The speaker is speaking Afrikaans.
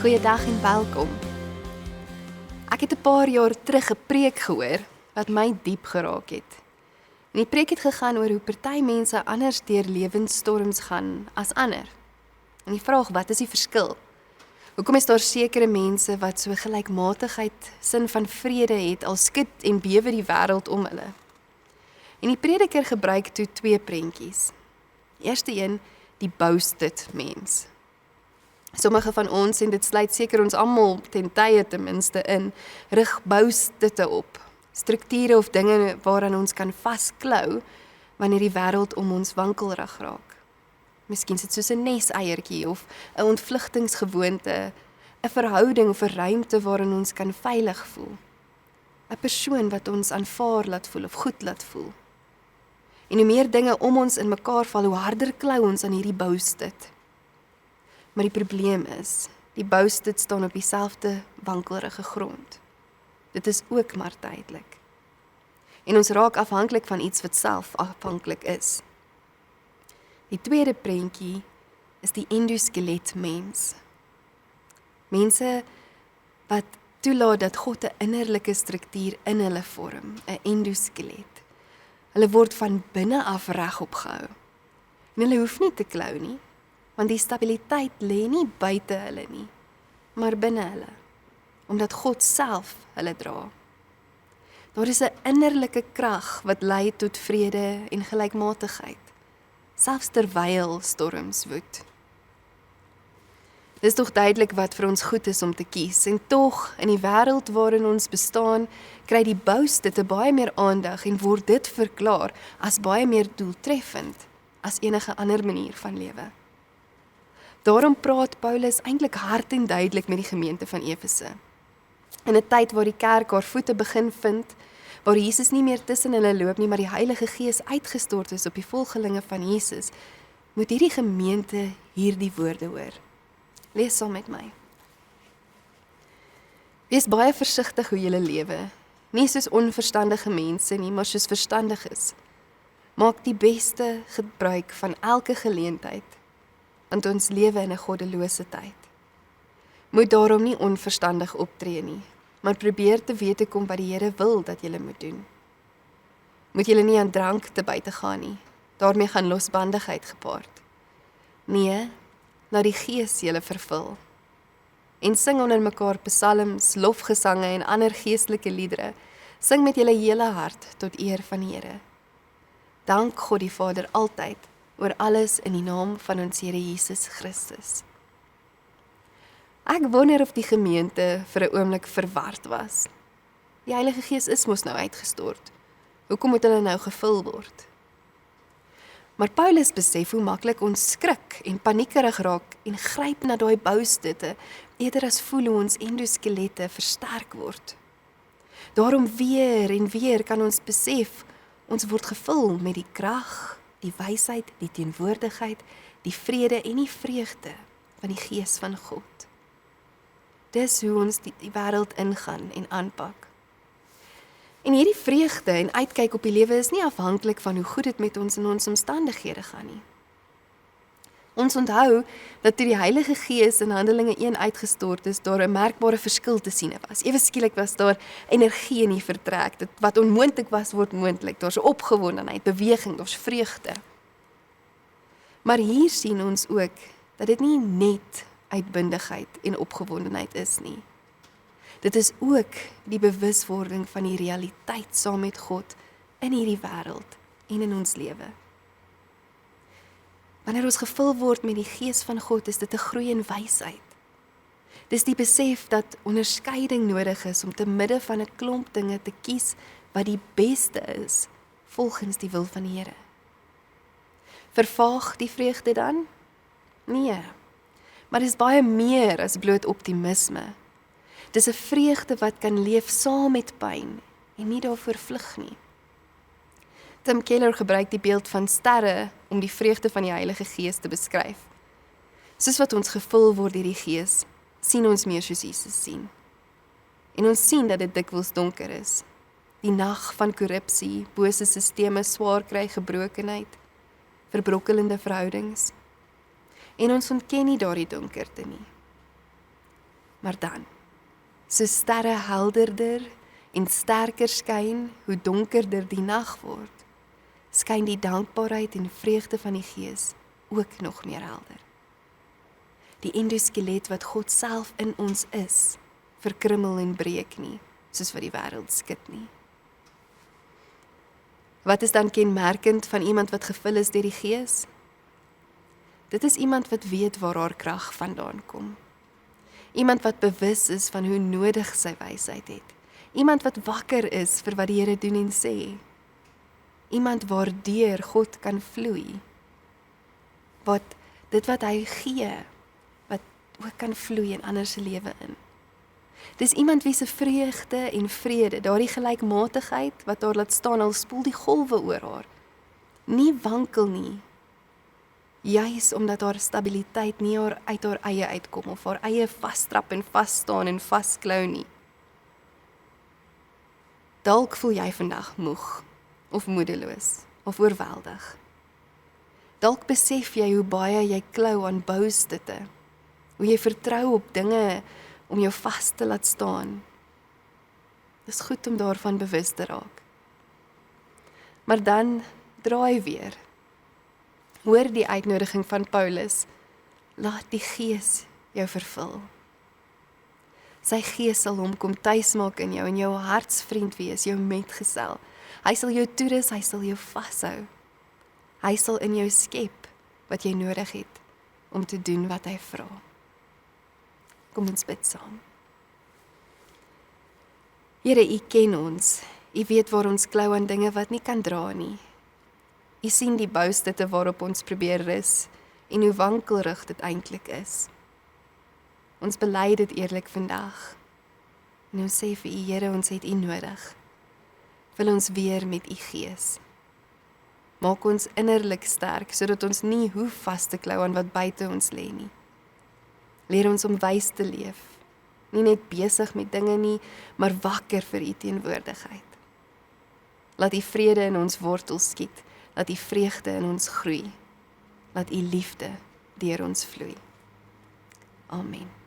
Goeiedag en welkom. Ek het 'n paar jaar terug 'n preek gehoor wat my diep geraak het. En die preek het gegaan oor hoe party mense anders deur lewensstorms gaan as ander. En die vraag, wat is die verskil? Hoekom is daar sekere mense wat so gelykmatigheid, sin van vrede het, al skud en bewe die wêreld om hulle? En die prediker gebruik toe twee prentjies. Die eerste een, die boasted mens. Sommige van ons, en dit sluit seker ons almal ten tye ten minste in, rig boastitte op. Strukture of dinge waaraan ons kan vasklou wanneer die wêreld om ons wankelrig raak. Miskien is dit soos 'n neseiertjie of 'n ontvlugtingsgewoonte, 'n verhouding of 'n ruimte waarin ons kan veilig voel. 'n Persoon wat ons aanvaar laat voel of goed laat voel. En hoe meer dinge om ons in mekaar val, hoe harder klou ons aan hierdie boasted. Maar die probleem is, die boasted staan op dieselfde wankelrige grond. Dit is ook maar tydelik. En ons raak afhanklik van iets wat self afhanklik is. Die tweede prentjie is die endoskelet mens. Mense wat toelaat dat God 'n innerlike struktuur in hulle vorm, 'n endoskelet. Hulle word van binne af regop gehou. En hulle hoef nie te klou nie, want die stabiliteit lê nie buite hulle nie, maar binne hulle, omdat God self hulle dra. Daar is 'n innerlike krag wat lei tot vrede en gelykmatigheid, selfs terwyl storms woed. Dis tog duidelik wat vir ons goed is om te kies, en tog, in die wêreld waarin ons bestaan, kry die boasted te baie meer aandag en word dit verklaar as baie meer doeltreffend as enige ander manier van lewe. Daarom praat Paulus eintlik hard en duidelik met die gemeente van Efese. In 'n tyd waar die kerk haar voete begin vind, waar Jesus nie meer tussen hulle loop nie, maar die Heilige Gees uitgestort is op die volgelinge van Jesus, moet hierdie gemeente hierdie woorde hoor. Lees saam met my. Wees baie versigtig hoe julle lewe, nie soos onverstandige mense nie, maar soos verstandiges. Maak die beste gebruik van elke geleentheid, want ons lewe in 'n goddelose tyd. Moet daarom nie onverstandig optree nie, maar probeer te wete kom wat die Here wil dat julle moet doen. Moet julle nie aan drank te buite gaan nie, daarmee gaan losbandigheid gepaard. Nee, laat die Gees julle vervul. En sing onder mekaar psalms, lofgesange en ander geestelike liedere. Sing met julle hele hart tot eer van die Here. Dank God die Vader altyd oor alles in die naam van ons Here Jesus Christus. Ek wonder of die gemeente vir 'n oomblik verward was. Die Heilige Gees is mos nou uitgestort. Hoekom moet hulle nou gevul word? Maar Paulus besef hoe maklik ons skrik en paniekerig raak en gryp na daai boustede, eerder as voel hoe ons endoskelette versterk word. Daarom weer en weer kan ons besef, ons word gevul met die krag, die wysheid, die teenwoordigheid, die vrede en die vreugde van die Gees van God. Dis hoe ons die wêreld ingaan en aanpak. En hierdie vreugde en uitkyk op die lewe is nie afhanklik van hoe goed dit met ons in ons omstandighede gaan nie. Ons onthou dat toe die Heilige Gees in Handelinge 1 uitgestort is, daar 'n merkbare verskil te sien was. Ewe skielik was daar energie in die vertrek. Dit wat onmoontlik was, word moontlik. Daar's opgewondenheid, beweging, daar's vreugde. Maar hier sien ons ook dat dit nie net uitbundigheid en opgewondenheid is nie. Dit is ook die bewuswording van die realiteit saam met God in hierdie wêreld en in ons lewe. Wanneer ons gevul word met die Gees van God, is dit 'n groei in wysheid. Dis die besef dat onderskeiding nodig is om te midde van 'n klomp dinge te kies wat die beste is volgens die wil van die Here. Vervaag die vreugde dan? Nee. Maar dis baie meer as bloot optimisme. Dis 'n vreugde wat kan leef saam met pyn en nie daarvoor vlug nie. Tim Keller gebruik die beeld van sterre om die vreugde van die Heilige Gees te beskryf. Soos wat ons gevul word deur die Gees, sien ons meer soos Jesus sien. En ons sien dat dit dikwels donker is. Die nag van korrupsie, bose sisteme, swaar kry, gebrokenheid, verbrokkelende verhoudings. En ons ontken nie daardie donkerte nie. Maar dan, so sterre helderder en sterker skyn, hoe donkerder die nag word, skyn die dankbaarheid en vreugde van die Gees ook nog meer helder. Die endoskelet wat God self in ons is, verkrummel en breek nie, soos wat die wêreld skud nie. Wat is dan kenmerkend van iemand wat gevul is deur die Gees? Dit is iemand wat weet waar haar krag vandaan kom. Iemand wat bewus is van hoe nodig sy wysheid het. Iemand wat wakker is vir wat die Here doen en sê. Iemand waardeur God kan vloei. Dit wat hy gee, wat ook kan vloei in ander se lewe in. Dis iemand wie se vreugde en vrede, daardie gelykmatigheid wat haar laat staan al spoel die golwe oor haar, nie wankel nie. Juis omdat haar stabiliteit nie uit haar eie uitkom of haar eie vasstrap en vasstaan en vasklou nie. Dalk voel jy vandag moeg of moedeloos of oorweldig. Dalk besef jy hoe baie jy klou aan boustutte, hoe jy vertrou op dinge om jou vas te laat staan. Dis goed om daarvan bewus te raak. Maar dan draai weer. Hoor die uitnodiging van Paulus, laat die Gees jou vervul. Sy Gees sal hom kom tuismaak in jou en jou hartsvriend wees, jou metgesel. Hy sal jou toerus, hy sal jou vashou. Hy sal in jou skep wat jy nodig het om te doen wat hy vra. Kom ons bid saam. Here, U ken ons. U weet waar ons klou aan dinge wat nie kan dra nie. U sien die boustutte waarop ons probeer rus en hoe wankelrig dit eintlik is. Ons bely dit eerlik vandag. En ons sê vir U, Here, ons het U nodig. Vul ons weer met U Gees. Maak ons innerlik sterk, sodat ons nie hoef vas te klou aan wat buite ons lê nie. Leer ons om wys te leef, nie net besig met dinge nie, maar wakker vir U teenwoordigheid. Laat U vrede in ons wortels skiet, laat U vreugde in ons groei, laat U liefde deur ons vloei. Amen.